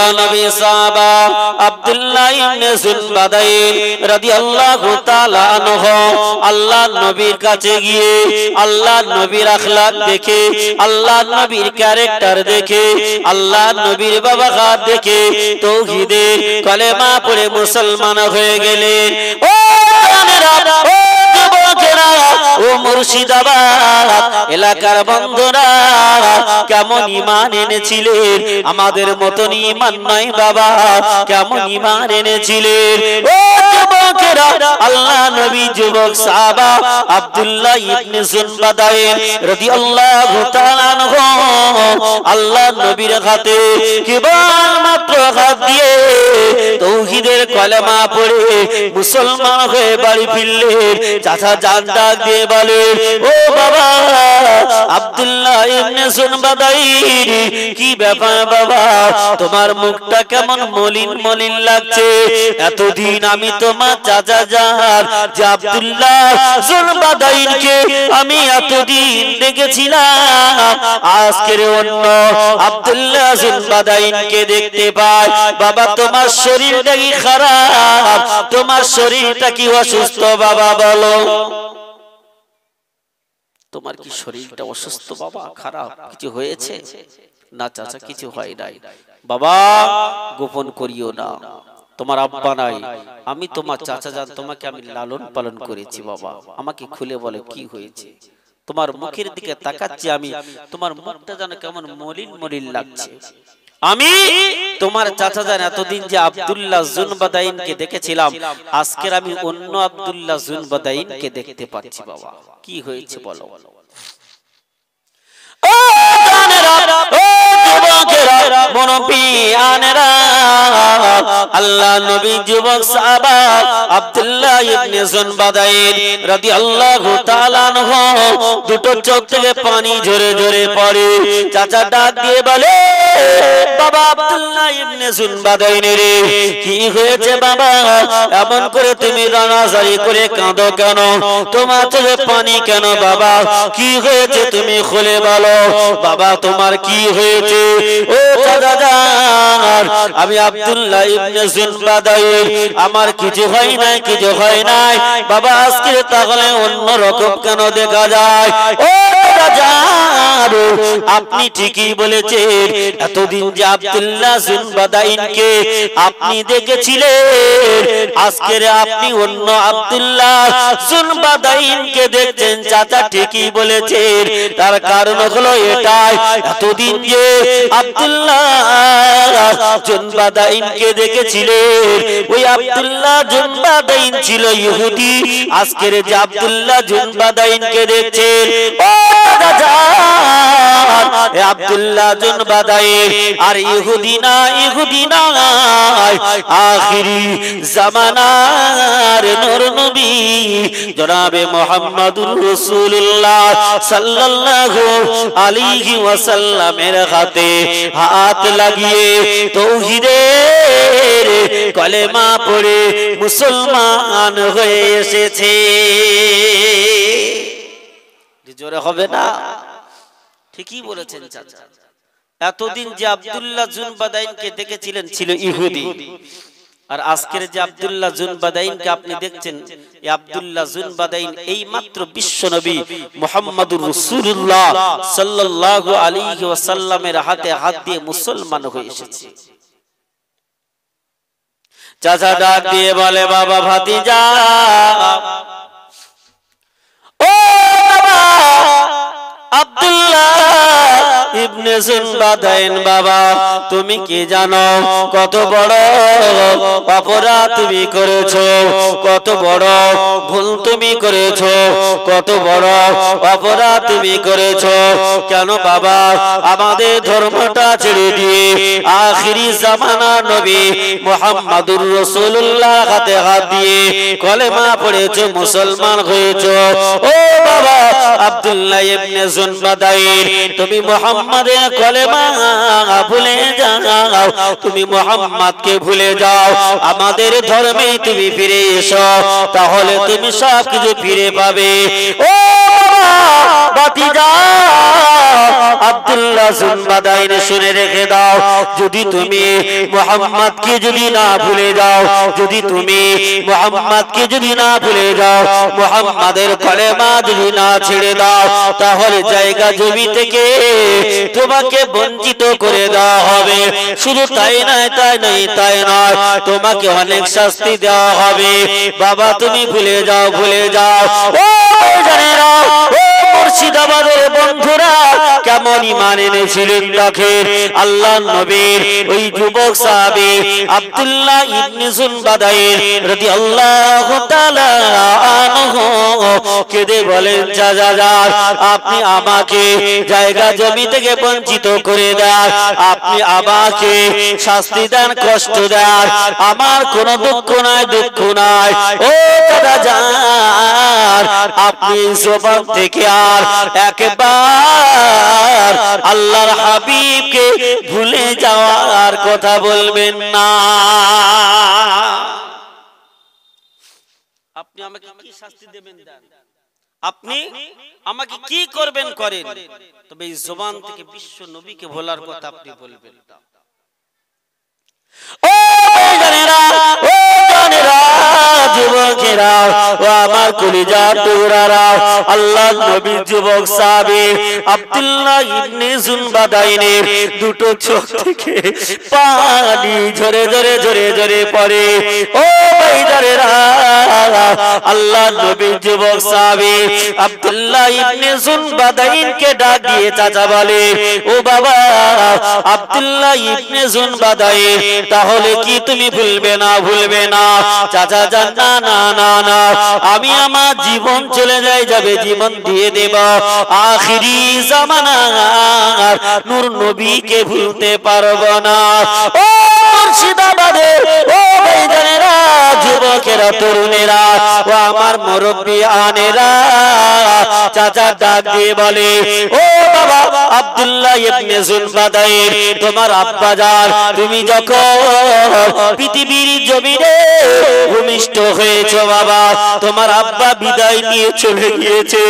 আল্লাহ নবী সাহাবা আব্দুল্লাহ ইবনে জুনবাদাইন রাদিয়াল্লাহু তাআলা আনহু আল্লাহ নবীর কাছে গিয়ে আল্লাহ নবীর আখলাক দেখে, আল্লাহ নবীর ক্যারেক্টার দেখে, আল্লাহ নবীর বাবাঘাত দেখে তাওহীদের কালেমা পড়ে মুসলমান হয়ে গেলেন। ও জানেরা, ও যুবকেরা, ও মুর্শিদাবাদ এলাকার বন্ধুরা, কেমন ঈমান এনেছিলেন? আমাদের মতন ঈমান নয় বাবা, কেমন ঈমান এনেছিলেন? ও যুবকেরা, আল্লাহ নবী যুবক সাহাবা আব্দুল্লাহ ইবনে জুনবাদাইন রাদিয়াল্লাহু তাআলা আনহু আল্লাহ নবীর হাতে কেবল মাত্র হাত দিয়ে তাওহীদের কালেমা পড়ে মুসলমান হয়ে বাড়ি ফিরলেন। চাচা জান ডাক দিয়ে বলে, ও বাবা আব্দুল্লাহ ইবনে জুনবাদাইন, কি ব্যাপার বাবা, তোমার মুখটা কেমন মলিন মলিন লাগছে? এতদিন আমি তোমার চাচা জান যে আব্দুল্লাহ জুনবাদাইনকে আমি এতদিন দেখেছিলাম, আজকের অন্য আব্দুল্লাহ জুনবাদাইনকে দেখতে পাই। বাবা তোমার শরীরটা কি খারাপ? তোমার শরীরটা কি অসুস্থ? বাবা বলো, তোমার কি শরীরটা অসুস্থ বাবা? খারাপ কিছু হয়েছে? না চাচা, কিছু হয় নাই। বাবা গোপন করিও না, তোমার আব্বা নাই, আমি তোমার চাচা জান, তোমাকে আমি লালন পালন করেছি বাবা, আমাকে খুলে বলো কি হয়েছে? তোমার মুখের দিকে তাকাচ্ছি আমি, তোমার মুখটা যেন কেমন মলিন মলিন লাগছে। আমি তোমার চাচা জান এতদিন যে আব্দুল্লাহ জুনবাদাইনকে দেখেছিলাম, আজকের আমি অন্য আব্দুল্লাহ জুনবাদাইনকে দেখতে পাচ্ছি বাবা, কি হয়েছে বলো? ও জানেরা, ও যুবকেরা, মুরব্বিয়ানেরা, আল্লাহ নবী যুবক সাহাবা আব্দুল্লাহ ইবনে জুনবাদাইন রাদিয়াল্লাহু তাআলা আনহু দুটো চোখ থেকে পানি ঝরে ঝরে পড়ে। চাচা ডাক দিয়ে বলে, বাবা আব্দুল্লাহ ইবনে জুনবাদাইন রে, কি হয়েছে বাবা? এমন করে তুমি রানাজারি করে কাঁদো কেন? তোমার চোখে পানি কেন বাবা? কি হয়েছে তুমি খুলে বলো বাবা, তোমার কি হয়েছে? ও চাচা জান, আমি আব্দুল্লাহ ইবনে জুনবাদাইন, আমার কিছু হয় নাই, কিছু হয় নাই বাবা। আজকে তাহলে অন্য রকম কেন দেখা যায়? ও চাচা, আপনি ঠিকই বলেছেন, এতদিন যে আব্দুল্লাহ জুনবাদাইনকে আপনি দেখেছিলেন, আজকের আপনি অন্য আব্দুল্লাহ জুনবাদাইনকে দেখছেন। চাচা ঠিকই বলেছেন, তার কারণ হলো এটাই, এতদিন যে আব্দুল্লাহ জুনবাদাইনকে দেখেছিলেন, ওই আব্দুল্লাহ জুনবাদাইন ছিল ইহুদি। আজকের যে আব্দুল্লাহ জুনবাদাইনকে দেখছেন, ও চাচা, আব্দুল্লাহ জুনবাদাইন আর ইহুদি না, ইহুদি নয়, আখিরি জামানার নূর নবী জনাবে মুহাম্মদুর রাসূলুল্লাহ সাল্লাল্লাহু আলাইহি ওয়াসাল্লামের হাতে হাত লাগিয়ে তাওহীদের কালেমা পড়ে মুসলমান হয়ে এসেছে। জোরে হবে না? ঠিকই বলেছেন চাচা, এতদিন যে আব্দুল্লাহ জুনবাদাইনকে দেখেছিলেন ছিল ইহুদি, আর আজকের যে আব্দুল্লাহ জুনবাদাইনকে আপনি দেখছেন, এই আব্দুল্লাহ জুনবাদাইন এই মাত্র বিশ্বনবী মুহাম্মদুর রাসূলুল্লাহ সাল্লাল্লাহু আলাইহি ওয়াসাল্লামের হাতে হাত দিয়ে মুসলমান হয়ে এসেছে। চাচা ডাক দিয়ে বলে, বাবা ভাতিজা, ও বাবা আব্দুল্লাহ ইবনে জুনবাদাইন, বাবা তুমি কি জানো কত বড় অপরাধ তুমি করেছো, কত বড় ভুল তুমি করেছো, কত বড় অপরাধ তুমি করেছো? কেন বাবা আমাদের ধর্মটা ছেড়ে দিয়ে আখিরি জামানা নবী মুহাম্মদুর রাসূলুল্লাহ হাতে হাত দিয়ে কলেমা পড়েছো, মুসলমান হয়েছো? ও বাবা আব্দুল্লাহ ইবনে জুনবাদাইন, তুমি মুহাম্মাদের কলেমা ভুলে যাও, তুমি মুহাম্মাদকে ভুলে যাও, আমাদের ধর্মে তুমি ফিরে এসো, তাহলে তুমি সব কিছু ফিরে পাবে। ও ভাতিজা আব্দুল্লাহ জুনবাদাইন শুনে রেখে দাও, যদি তুমি মুহাম্মদকে যদি না ভুলে যাও, যদি তুমি মুহাম্মদকে যদি না ভুলে যাও, মুহাম্মাদের কলেমা যদি না ছেড়ে দাও, তাহলে জায়গা জমি থেকে তোমাকে বঞ্চিত করে দেওয়া হবে। শুধু তাই নয়, তাই নয়, তোমাকে অনেক শাস্তি দেওয়া হবে। বাবা তুমি ভুলে যাও, ভুলে যাও। ও জানেরা, ও মুর্শিদাবাদের বন্ধুরা, কেমন ঈমান এনেছিলেন দেখেন। আল্লাহ নবীর ওই যুবক সাহাবী আব্দুল্লাহ ইবনে জুনবাদাইন রাদিয়াল্লাহু তাআলা আনহু কেঁদে বলেন, চাচা আপনি আমাকে জায়গা জমি থেকে বঞ্চিত করে দেন, আপনি আমাকে শাস্তি দেন, কষ্ট দেন, আমার কোনো দুঃখ নাই, দুঃখ নাই। ও চাচা আপনি জবান থেকে আর একবার আল্লাহর হাবিবকে ভুলে যাওয়ার কথা বলবেন না। আপনি আমাকে কি শাস্তি দেবেন দেন, আপনি আমাকে কি করবেন করেন, তবে এই জবান থেকে বিশ্ব নবীকে ভোলার কথা আপনি বলবেন না। ও জানেরা, ও জানেরা, যুবকেরা, ও আমার কলিজার টুকরারা, আল্লাহ নবীর যুবক সাহাবী আব্দুল্লাহ ইবনে জুনবাদাইনের দুটো চোখ থেকে পানি ঝরে ঝরে ঝরে ঝরে পড়ে। ও ভাইজানেরা, আল্লাহ নবীর যুবক সাহাবী আব্দুল্লাহ ইবনে জুনবাদাইনকে ডাক দিয়ে চাচা বলে, ও বাবা আব্দুল্লাহ ইবনে জুনবাদাইন, তাহলে কি তুমি ভুলবে না, ভুলবে না? চাচা জান, না না না না, আমি আমার জীবন চলে যাবে, জীবন দিয়ে দেব, আখিরি জামানার নূর নবীকে ভুলতে পারবো না। ও মুর্শিদাবাদের ও ভাইজানেরা, যুবকেরা, তরুণেরা, ও আমার মুরব্বি আনেরা, চাচা ডাক দিয়ে বলে, ও বাবা আব্দুল্লাহ ইবনে জুনবাদাইন, তোমার আব্বা জান, তুমি যখন পৃথিবীর জমিনে ভূমিষ্ঠ হয়েছো বাবা, তোমার আব্বা বিদায় নিয়ে চলে গিয়েছে,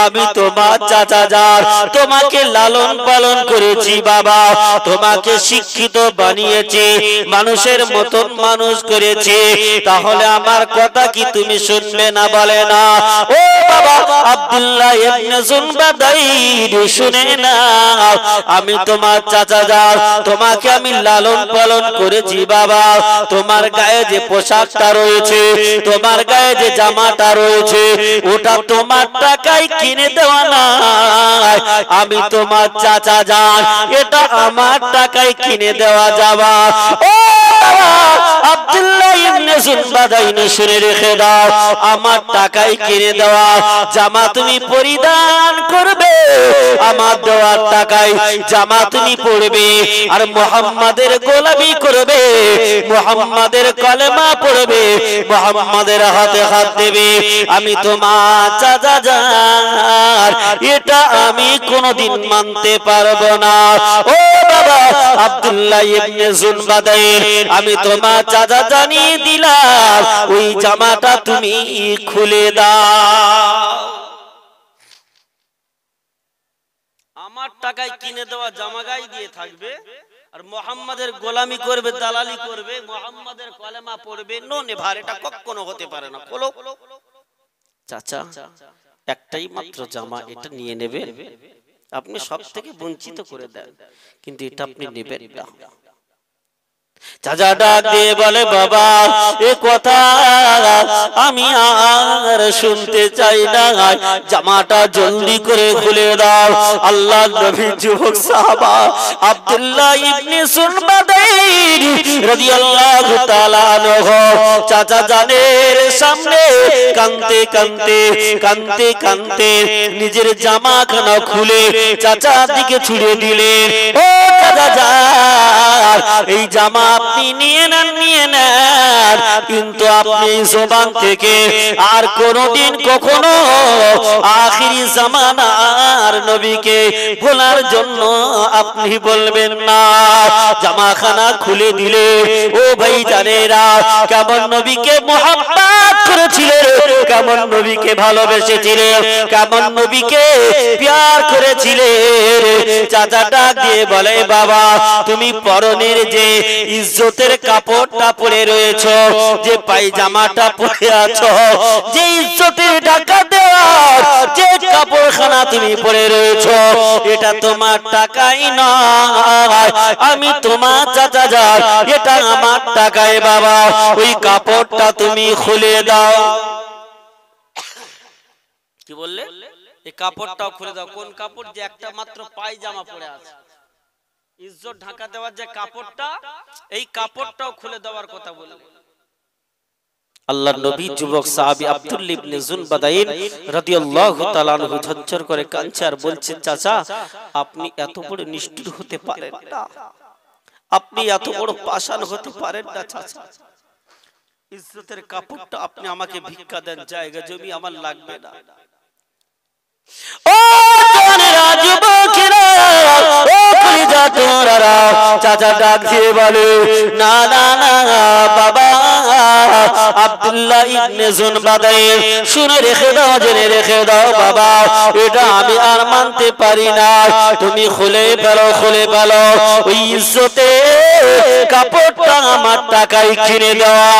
আমি তোমার চাচা জান তোমাকে লালন পালন করেছি বাবা, তোমাকে শিক্ষিত বানিয়েছি, মানুষের মতন মানুষ করেছি, তাহলে আমার কথা কি তুমি শুনবে না, বলে না? ও বাবা আব্দুল্লাহ ইবনে জুনবাদাইন, শুনে না, আমি তোমার চাচা জান, তোমাকে আমি লালন পালন করেছি বাবা, তোমার গায়ে যে পোশাকটা রয়েছে, তোমার গায়ে যে জামাটা রয়েছে, ওটা তোমার টাকায় কিনে দেওয়া না, আমি তোমার চাচা জান, এটা আমার টাকায় কিনে দেওয়া যাবা। ও আব্দুল্লাহ ইবনে জুনবাদাইন, শুনে রেখে দাও, আমার টাকায় কিনে দেওয়া জামা তুমি পরিধান করবে, আমার দেওয়ার টাকায় জামা তুমি পরবে, আর মুহাম্মাদের গোলামি করবে, মুহাম্মাদের কলেমা পড়বে, মুহাম্মাদের হাতে হাত দেবে, আমি তোমার চাচা জান, এটা আমি কোনোদিন মানতে পারবো না। ও বাবা আব্দুল্লাহ ইবনে জুনবাদাইন, আমি তোমার চাচা জানিয়ে দিলাম, ওই জামাটা তুমি খুলে দাও। আমার টাকায় কিনে দেওয়া জামা গায়ে দিয়ে থাকবে, আর মুহাম্মাদের গোলামি করবে, দালালি করবে, মুহাম্মাদের কলেমা পড়বে, নো নেভার, এটা কখনো হতে পারে না। বলো চাচা, একটাই মাত্র জামা, এটা নিয়ে নেবে, আপনি সব থেকে বঞ্চিত করে দেন, কিন্তু এটা আপনি নেবেন না। চাচা ডাক দিয়ে বলে, বাবা এ কথা আমি আর শুনতে চাই না, জামাটা জলদি করে খুলে দাও। আল্লাহ নবীর যুবক সাহাবা আব্দুল্লাহ ইবনে জুনবাদাইন রাদিয়াল্লাহু তাআলা আনহু চাচা জানের সামনে কাঁদতে কাঁদতে কাঁদতে কাঁদতে নিজের জামাখানা খুলে চাচার দিকে ছুড়ে দিলেন। ও চাচা জান, এই জামা আপনি নিয়ে নেন, নিয়ে নেন, কিন্তু আপনি জবান থেকে আর কোনদিন কখনো আখিরি জামানার নবীকে ভোলার জন্য আপনি বলবেন না। জামাখানা খুলে দিলে ও ভাই জানেরা কেমন নবীকে মুহাব্বত করেছিলেন, কেমন নবীকে ভালোবেসেছিলেন, কেমন নবীকে প্যার করেছিলেন। চাচা ডাক দিয়ে বলে বাবা তুমি পরনের যে ইজ্জতের কাপড়টা পরে রয়েছো, যে পায়জামাটা পরে আছো, যে ইজ্জতের ঢাকা দেওয়া যে কাপড়খানা তুমি পরে রয়েছো, এটা তোমার টাকাই নয়, আমি তোমার চাচা যান, এটা আমার টাকায় বাবা, ওই কাপড়টা তুমি খুলে দাও। কি বললে? এই কাপড়টাও খুলে দাও। কোন কাপড়? যে একটা মাত্র পায়জামা পরে আছে, ইজ্জত ঢাকা দেওয়ার যে কাপড়টা, এই কাপড়টাও খুলে দেওয়ার কথা বললেন। আল্লাহর নবী যুবক সাহাবী আব্দুল্লাহ ইবনে জুনবাদাইন রাদিয়াল্লাহু তাআলা আনহু ঝরঝর করে কাঁদছে আর বলছে চাচা আপনি এত বড় নিষ্ঠুর হতে পারেন না, আপনি এত বড় পাষাণ হতে পারেন না চাচা, ইজ্জতের কাপড়টা আপনি আমাকে ভিক্ষা দেন, জায়গা জমি আমার লাগবে না। ও জওয়ানেরা, যুবকেরা, ও কলিজা তোমরা, চাচা ডাক দিয়ে বলে না না না বাবা আব্দুল্লাহ ইবনে জুনবাদাইন, শুনে রেখে দাও, জেনে রেখে দাও বাবা, এটা আমি আর মানতে পারি না, তুমি খুলে ফেলো, খুলে ফেলো, ওই ইজ্জতে কাপড়টা আমার টাকায় কিনে দেওয়া।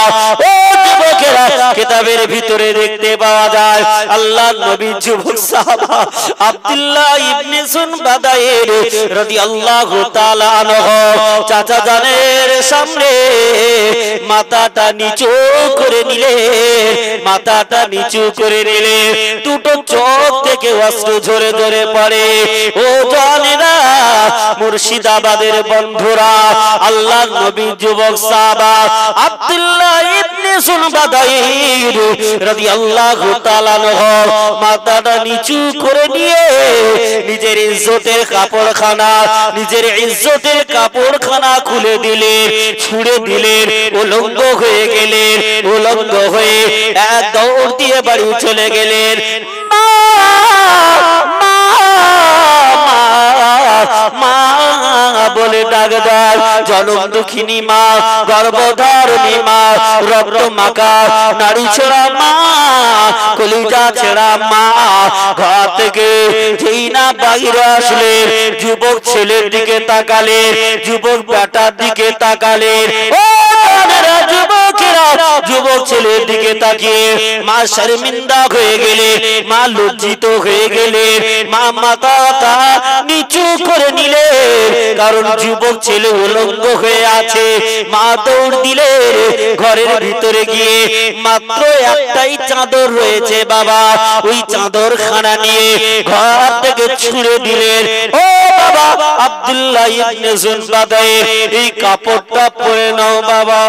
ও যুবকেরা, কিতাবের ভিতরে দেখতে পাওয়া যায় আল্লাহর নবী যুবক সাহাবা আব্দুল্লাহ ইবনে জুনবাদাইন রাদিয়াল্লাহু তাআলা আনহু চাচা জানের সামনে মাথাটা নিচু করে নিলে, মাথাটা নিচু করে নিলে, দুটো চোখ থেকে অশ্রু ঝরে ঝরে পড়ে। ও জানেরা, মুর্শিদাবাদের বন্ধুরা, আল্লাহর নবী যুবক সাহাবা আব্দুল্লাহ ইবনে জুনবাদাইন রাদিয়াল্লাহু তাআলা আনহু মাথাটা নিচু করে নিয়ে নিজের ইজ্জতের কাপড়খানা, নিজের ইজ্জতের কাপড়খানা খুলে দিলেন, ছুঁড়ে দিলেন, উলঙ্গ হয়ে গেলেন, উলঙ্গ হয়ে এক দৌড় দিয়ে বাড়ি চলে গেলেন। মা বলে ডাক দেয়, জনম দুঃখিনী মা, গর্ভধারিণী মা, রক্ত মাখা নারী ছোড়া মা, কলিজা ছেড়া মা, ঘর থেকে যেই না বাইরে আসলেন, যুবক ছেলের দিকে তাকালেন, যুবক বেটার দিকে তাকালেন। ও যুবকেরা, যুবক ছেলের দিকে তাকিয়ে মা শর্মিন্দা হয়ে গেলেন, মা লজ্জিত হয়ে গেলেন, মা মাথাটা নিচু করে নিলেন, কারণ যুবক ছেলে উলঙ্গ হয়ে আছে। মা দৌড় দিলেন ঘরের ভিতরে গিয়ে, মাত্র একটাই চাদর রয়েছে বাবা, ওই চাদর খানা নিয়ে ঘর থেকে ছুঁড়ে দিলেন। ও বাবা আব্দুল্লাহ ইবনে জুনবাদাইন, এই কাপড়টা পরে নাও বাবা।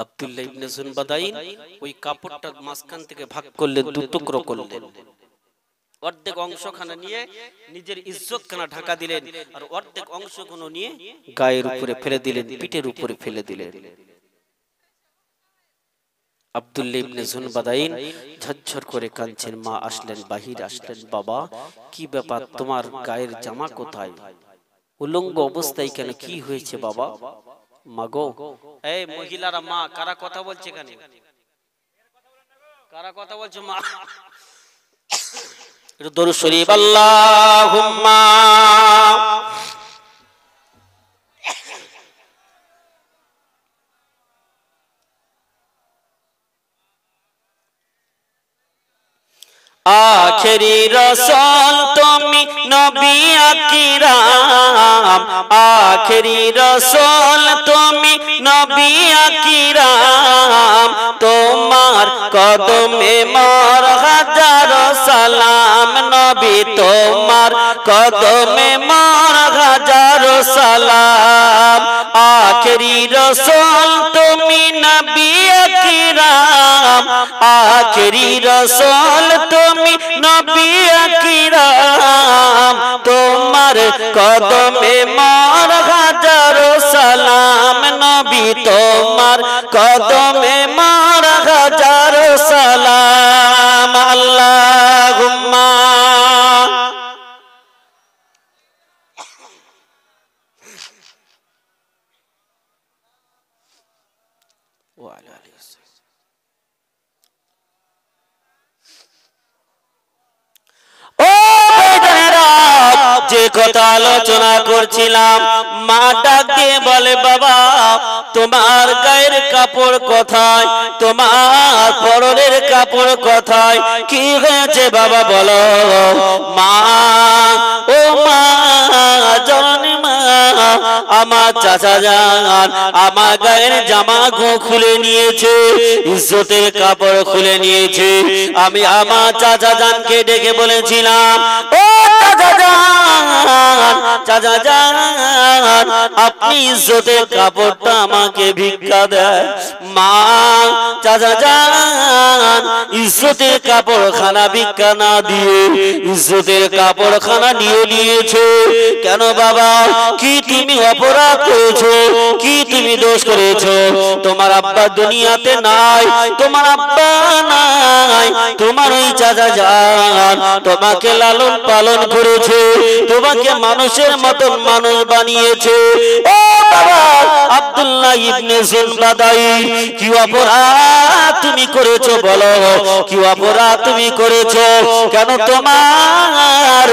আব্দুল্লাহ ইবনে জুনবাদাইন ওই কাপড়টা মাঝখান থেকে ভাগ করলেন, দু টুকরো করলেন, অর্ধেক অংশখানা নিয়ে নিজের ইজ্জতখানা ঢাকা দিলেন, আর অর্ধেক অংশগুলো নিয়ে গায়ের উপরে ফেলে দিলেন, পিঠের উপরে ফেলে দিলেন। আব্দুল্লাহ ইবনে জুনবাদাইন ঝরঝর করে কাঁদছেন। মা আসলেন, বাহির আসলেন, বাবা কি ব্যাপার, তোমার গায়ের জামা কোথায়, উলঙ্গ অবস্থায় কেন, কি হয়েছে বাবা? মাগো, এই মহিলারা, মা কারা কথা বলছে এখানে, কারা কথা বলছে? মা দরুদ শরীফ আল্লাহুম্মা আখেরি রাসূল তুমি নবী আকরাম, আখেরি রাসূল তুমি নবী আকরাম, তোমার কদমে মোর হাজারো সালাম, নবী তোমার কদমে মোর হাজারো সালাম, আখেরি রাসূল তুমি নবী আকরাম, আখেরি রাসূল তুমি নবী আকরাম, তোমার কদমে মোর হাজারো সালাম, নবী তোমার কদমে মোর হাজারো সালাম। আল্লাহুম্মা যে কথা আলোচনা করছিলাম, মা ডাক দিয়ে বলে, বাবা তোমার গায়ের কাপড় কোথায়, তোমার পরনের কাপড় কোথায়, কি হয়েছে বাবা বলো। মা, ও মা, জননী মা, আমার চাচা জান আমার গায়ের জামা খুলে নিয়েছে, ইজ্জতের কাপড় খুলে নিয়েছে। আমি আমার চাচা জানকে ডেকে বলেছিলাম, ও চাচা জান, চাচা জান, আপনি ইজ্জতের কাপড়টা আমাকে ভিক্ষা দেয়। মা, চাচা জান ইজ্জতের কাপড় খানা ভিক্ষা না দিয়ে ইজ্জতের কাপড় খানা নিয়ে নিয়েছে কেন বাবা? কি তুমি অপরাধ করেছো? কি তুমি দোষ করেছো? তোমার আব্বা দুনিয়াতে নাই, তোমার আব্বা নাই, তোমার ওই চাচা জান তোমাকে লালন পালন করেছে, তোমাকে মানুষের মতন মানুষ বানিয়েছে। ও বাবা আব্দুল্লাহ ইবনে জুলবাদাই, কি অপরাধ তুমি করেছো বলো? কি অপরাধ তুমি করেছো? কেন তোমার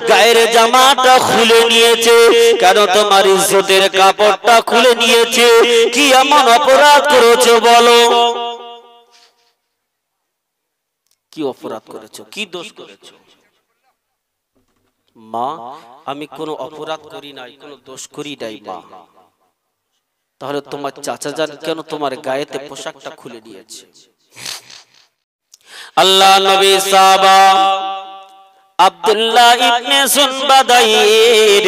গায়ের জামাটা খুলে নিয়েছে? কেন তোমার ইজ্জতের কাপড়টা খুলে নিয়েছে? কি এমন অপরাধ করেছো বলো? কি অপরাধ করেছো? কি দোষ করেছো? মা, আমি কোনো অপরাধ করি নাই, কোনো দোষ করি নাই মা। তাহলে তোমার চাচা জান কেন তোমার গায়েতে পোশাকটা খুলে নিয়েছে? আল্লাহ নবী সাহাবা আব্দুল্লাহ ইবনে সুনবাদাইর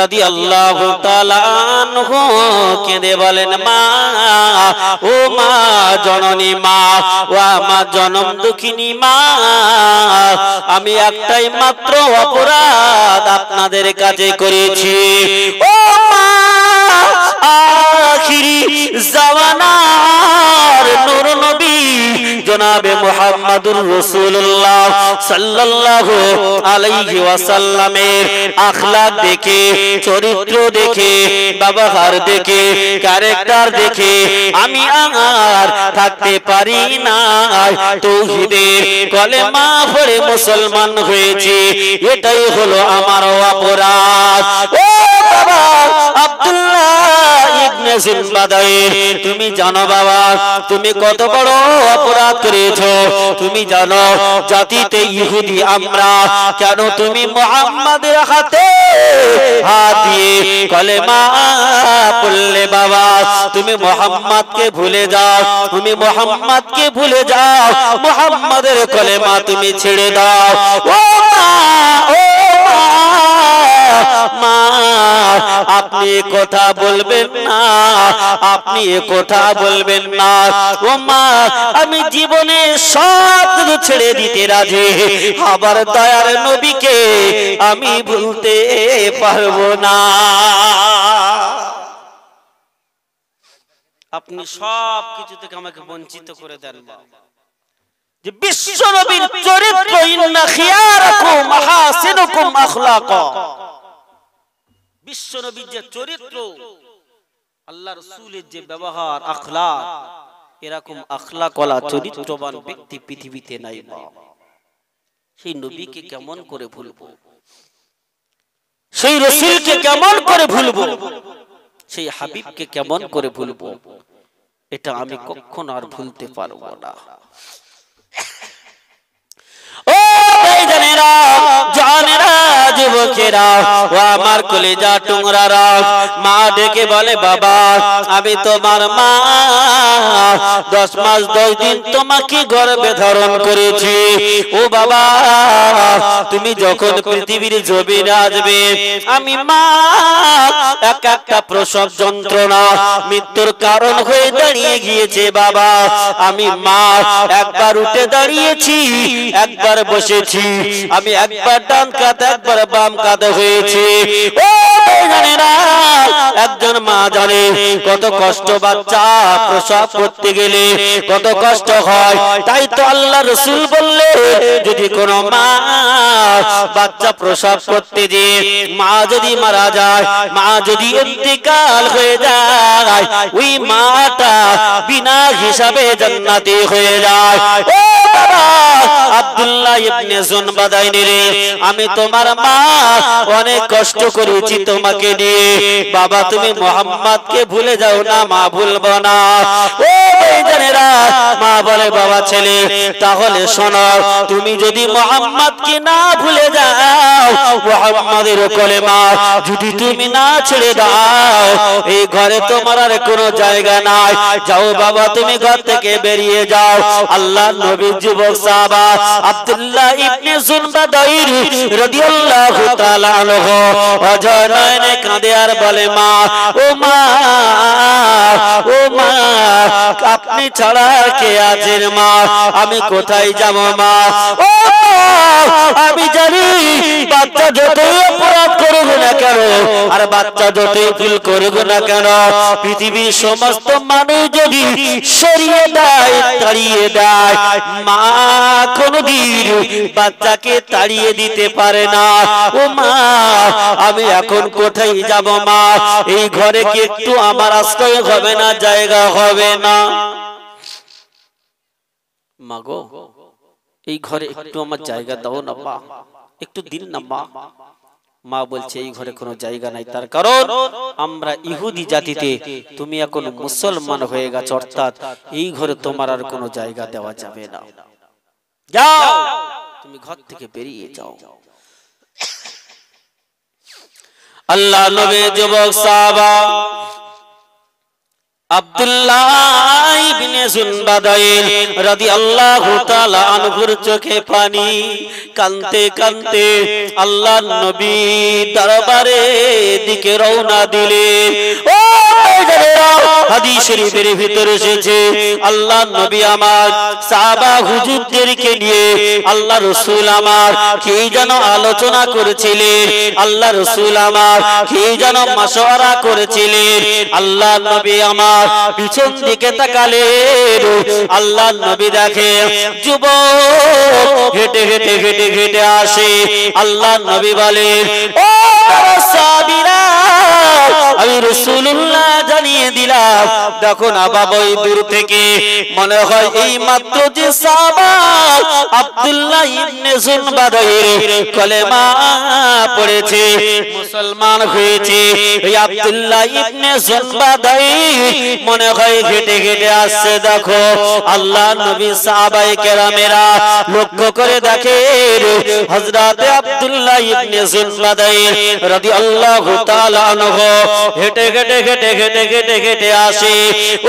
রাদিয়াল্লাহু তাআলা আনহু কেঁদে বলেন, মা, ও মা জননী মা, ও আমার জনম দুঃখিনী মা, আমি একটাই মাত্র অপরাধ আপনাদের কাছে করেছি। ও মা, আখিরি জামানার নূর নবী জনাবে মুহাম্মাদুর রাসূলুল্লাহ সাল্লাল্লাহু আলাইহি ওয়াসাল্লামের আখলাক দেখে, চরিত্র দেখে, ব্যবহার দেখে, ক্যারেক্টার দেখে আমি আর থাকতে পারি না। তাওহীদের কলেমা পড়ে মুসলমান হয়েছি, এটাই হলো আমার অপরাধ। ও বাবা আব্দুল্লাহ ইবনে জুলবাদাইর, তুমি জানো বাবা তুমি কত বড় অপরাধ করেছো? তুমি জানো জাতিতে ইহুদি আমরা, কেন তুমি মুহাম্মাদের হাতে হাত দিয়ে কলেমা পড়লে বাবা? তুমি মুহাম্মাদকে ভুলে যাও, তুমি মুহাম্মাদকে ভুলে যাও, মুহাম্মাদের কলেমা তুমি ছেড়ে দাও। ও মা, ও মা, আপনি কথা বলবেন না, আপনি কথা বলবেন না। ও মা, আমি জীবনে সব কিছু ছেড়ে দিতে রাজি, আবার দয়ার নবীকে আমি ভুলতে পারবো না। আপনি সব কিছু থেকে আমাকে বঞ্চিত করে দেন যে বিশ্ব নবীর চরিত্র, ইন্না খিয়ারাকুম আহসিনুকুম আখলাকা, বিশ্ব নবীর যে চরিত্র, আল্লাহ রাসূলের যে ব্যবহার আখলাক, এরকম আখলাকওয়ালা চরিত্রবান ব্যক্তি পৃথিবীতে নাই। সেই নবীকে কেমন করে ভুলবো? সেই রাসূলকে কেমন করে ভুলবো? সেই হাবিবকে কেমন করে ভুলবো? এটা আমি কখনো আর ভুলতে পারবো না। ও ভাইজানেরা, জানেরা, যুবকেরা, ও আমার কলিজা টুকরারা, মা ডেকে বলে, বাবা আমি তোমার মা, 10 মাস 10 দিন তোমাকে গর্ভে ধারণ করেছি। ও বাবা, তুমি যখন পৃথিবীর জমিনে আসবে, আমি মা একটা প্রসব যন্ত্রণা মৃত্যুর কারণ হয়ে দাঁড়িয়ে গিয়েছে বাবা। আমি মা একবার উঠে দাঁড়িয়েছি, একবার বসেছি, আমি একবার ডান কাঁধে একবার বাম কাঁধে হয়েছি। ও জানেরা, একজন মা মা জানে কত কষ্ট বাচ্চা প্রসব করতে গেলে কত কষ্ট হয়। তাই তো আল্লাহ রাসূল বললে যদি কোনো মা বাচ্চা প্রসব করতে যে মা যদি মারা যায়, মা যদি ইন্তেকাল হয়ে যায়, ওই মাটা বিনা হিসাবে জান্নাতি হয়ে যায়। ও বাবা আব্দুল্লাহ ইবনে জুনবাদাইন রে, আমি তোমার মা অনেক কষ্ট করেছি তোমাকে নিয়ে। বাবা তুমি মুহাম্মদকে ভুলে যাও না, মা ভুলবো না। ও ভাইজানেরা, মা বলে বাবা ছেলে তাহলে শোনো, তুমি যদি মুহাম্মদকে না ভুলে যাও, মুহাম্মাদের কলেমা যদি তুমি না ছেড়ে দাও, এই ঘরে তোমার আর কোনো জায়গা নাই। যাও বাবা তুমি ঘর থেকে বেরিয়ে যাও। আল্লাহ নবীর যুবক সাহাবা আব্দুল্লাহ ইবনে জুনবাদাইন রাদিয়াল্লাহু তাআলা আনহু অঝর নয়নে কাঁদে আর বলে মা, ও মা, ও মা, আপনি ছাড়া কে আছেন মা? আমি কোথায় যাব মা? ও আমি জানি বাচ্চা যতই অপরাধ করুক না কেন, আর বাচ্চা যতই ভুল করুক না কেন, পৃথিবীর সমস্ত মানুষ যদি সরিয়ে দেয়, তাড়িয়ে দেয়, মা কোনদিন বাচ্চাকে তাড়িয়ে দিতে পারে না। ও মা আমি এখন কোথায় যাব মা? এই ঘরে কি একটু আমার আশ্রয় হবে না, জায়গা হবে না? মাগো এই ঘরে একটু আমার জায়গা দাও না মা, একটু দিন না মা। মা বলছে এই ঘরে কোনো জায়গা নাই, তার কারণ আমরা ইহুদি জাতিতে, তুমি এখন মুসলমান হয়ে গেছো, অর্থাৎ এই ঘরে তোমার আর কোনো জায়গা দেওয়া যাবে না। যাও তুমি ঘর থেকে বেরিয়ে যাও। আল্লাহ নবী যুবক সাহাবা আব্দুল্লাহ ইবনে জুনবাদাইন রাদিয়াল্লাহু তাআলা আনহুর চোখে পানি, কাঁদতে কাঁদতে আল্লাহর নবী দরবারে দিকে রওনা দিলেন। ও হাদিস শরীফের ভিতরে এসেছে আল্লাহর নবী আমার সাহাবা হুজুরদেরকে নিয়ে আল্লাহ রাসূল আমার কি যেন আলোচনা করেছিলেন, আল্লাহ রাসূল আমার কি যেন মাশওয়ারা করেছিলেন। আল্লাহর নবী আমার পিছন দিকে তাকালেন, আল্লাহ নবী দেখে যুবক হেঁটে হেঁটে হেঁটে হেঁটে আসে। আল্লাহ নবী বলেন, ও সাহাবীরা, আমি রাসূলুল্লাহ জানিয়ে দিলাম, দেখো না বাবা ওই দূর থেকে মনে হয় এই মাত্র যে সাহাবা আব্দুল্লাহ ইবনে জুনবাদাইন কলেমা পড়েছে, মুসলমান হয়েছে, এই আব্দুল্লাহ ইবনে জুনবাদাইন মনে হয় হেঁটে হেঁটে আসছে। দেখো আল্লাহ নবী সাহাবায়ে কেরামেরা লক্ষ্য করে দেখে হযরত আব্দুল্লাহ ইবনে জুনবাদাইন রাদিয়াল্লাহু তাআলা আনহু হেঁটে হেঁটে হেঁটে হেঁটে হেঁটে হেঁটে আসে।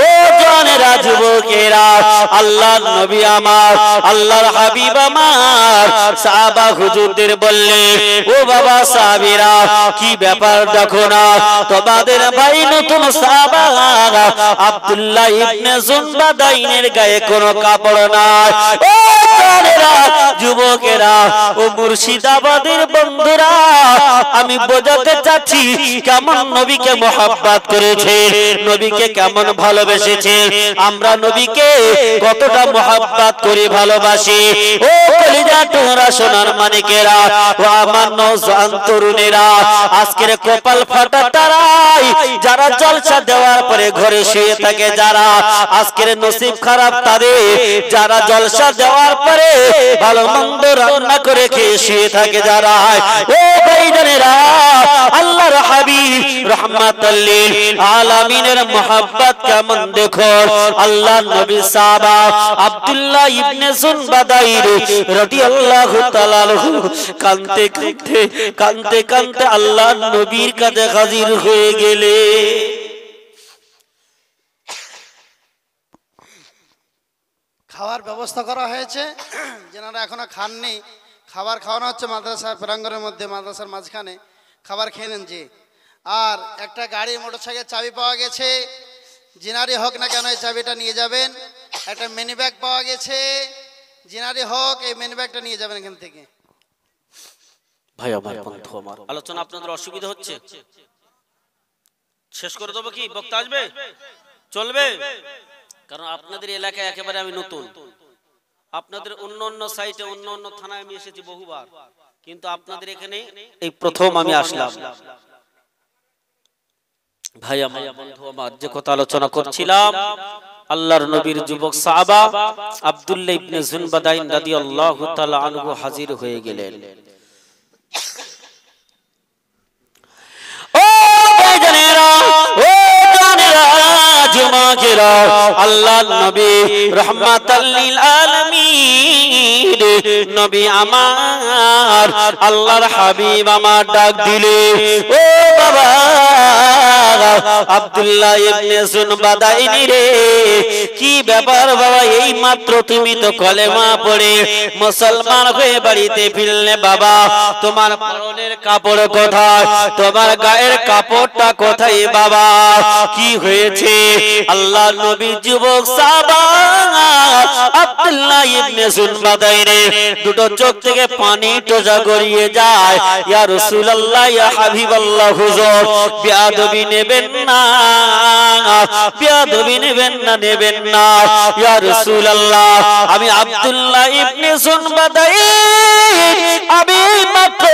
ও জানেরা যুবকেরা, আল্লাহর নবী আমার, আল্লাহর হাবিব আমার সাহাবা হুজুরদের বললেন, ও বাবা সাহাবীরা কি ব্যাপার দেখো না, তোমাদের ভাই নতুন সাহাবা আব্দুল্লাহ ইবনে জুনবাদাইনের গায়ে কোনো কাপড় নাই। ও জানেরা যুবকেরা, ও মুর্শিদাবাদের বন্ধুরা, আমি বোঝাতে চাচ্ছি কেমন নবীকে মহব্বত করেছে, নবীকে কেমন ভালোবেসেছে, আমরা নবীকে কতটা মহব্বত করে ভালোবাসি। ও কলিজা তোমরা সোনার মানিকেরা, ও আমার নওজোয়ান তরুণেরা, আজকের কপাল ফাটা তারাই যারা জলসা দেওয়ার পরে ঘরে শুয়ে থাকে, যারা আজকের নসিব খারাপ তাদের, যারা জলসা দেওয়ার পরে ভালো মন্দ রান্না করে খেয়ে শুয়ে থাকে যারা। ও ভাইজানেরা, আল্লাহর হাবিব রাহমাতুল লিল আলামিনের মহব্বত কেমন দেখো। আল্লাহর নবী সাহাবা আব্দুল্লাহ ইবনে জুনবাদাইন রাদিয়াল্লাহু তাআলা কাঁদতে কাঁদতে কাঁদতে কাঁদতে আল্লাহর নবীর কাছে হাজির হয়ে গেলে। খাওয়ার ব্যবস্থা করা হয়েছে, যেনারা এখনো খাননি খাবার খাওয়ানো হচ্ছে মাদ্রাসার প্রাঙ্গণের মধ্যে, মাদ্রাসার মাঝখানে খাবার খেয়ে নেন যে। আর একটা গাড়ি মোটরসাইকেল চাবি পাওয়া গেছে, জিনারি হোক না কেন এই চাবিটা নিয়ে যাবেন। একটা মিনি ব্যাগ পাওয়া গেছে, জিনারি হোক এই মিনি ব্যাগটা নিয়ে যাবেন এখান থেকে। ভাই আমার বন্ধু আমার, আলোচনা আপনাদের অসুবিধা হচ্ছে? শেষ করে দেবো কি? বক্তা আসবে? চলবে? কারণ আপনাদের এলাকায় একেবারে আমি নতুন, আপনাদের অন্য অন্য সাইটে অন্য অন্য থানায় আমি এসেছি বহুবার, কিন্তু আপনাদের এখানে এই প্রথম আমি আসলাম। ভাই আমার, বন্ধু আমার, যে কথা আলোচনা করছিলাম, আল্লাহর নবীর যুবক সাহাবা আব্দুল্লাহ ইবনে জুনবাদাইন রাদিয়াল্লাহু তাআলা আনহু হাজির হয়ে গেলেন। ও ভাইজানেরা, ও জানেরা, জুমাকেরা, আল্লাহর নবী রাহমাতাল লিল আলামিন, নবী আমার, আল্লাহর হাবিব আমার ডাক দিলে, ও বাবা আব্দুল্লাহ ইবনে জুনবাদাইন রে, কি ব্যাপার বাবা? এই মাত্র তুমি তো কলেমা পড়ে মুসলমান হয়ে বাড়িতে ফিরলে বাবা, তোমার পরনের কাপড় কোথায়? তোমার গায়ের কাপড়টা কোথায় বাবা? কি হয়েছে? আল্লাহ নবী যুবক সাহাবা আব্দুল্লাহ ইবনে জুনবাদাইন দুটো চোখ থেকে পানি টোজা গড়িয়ে যায়। ইয়া রাসূলুল্লাহ, ইয়া হাবিবাল্লাহ, হুজুর বেয়াদবি নেবেন না, বেয়াদবি নেবেন না, নেবেন না। ইয়া রাসূলুল্লাহ, আমি আব্দুল্লাহ ইবনে জুনবাদাইন, আমি মাত্র